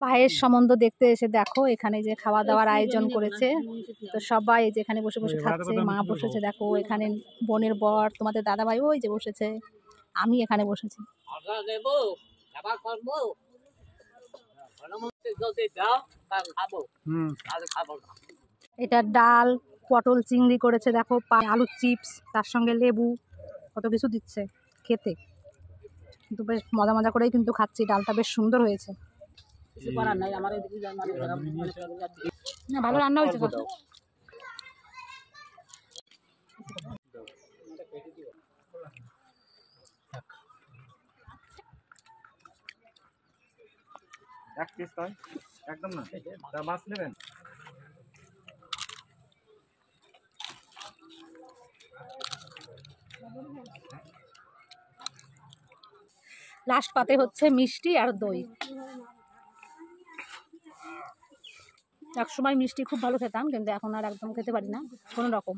পায়ের সম্বন্ধ দেখতে এসে দেখো এখানে যে খাওয়া দাওয়ার আয়োজন করেছে। তো সবাই যেখানে বসে বসে খাচ্ছে, মা বসেছে দেখো এখানে, বোনের বর, তোমাদের দাদা ভাই ওই যে বসেছে, আমি এখানে বসেছি। এটা ডাল, পটল চিংড়ি করেছে দেখো, আলুর চিপস, তার সঙ্গে লেবু, কত কিছু দিচ্ছে খেতে। কিন্তু বেশ মজা মজা করেই কিন্তু খাচ্ছি, ডালটা বেশ সুন্দর হয়েছে। না ভালো রান্না হয়েছে। একদম না মাছ নেবেন। লাস্ট পাতে হচ্ছে মিষ্টি আর দই। একসময় মিষ্টি খুব ভালো খেতাম, কিন্তু এখন আর একদম খেতে পারি না কোনো রকম।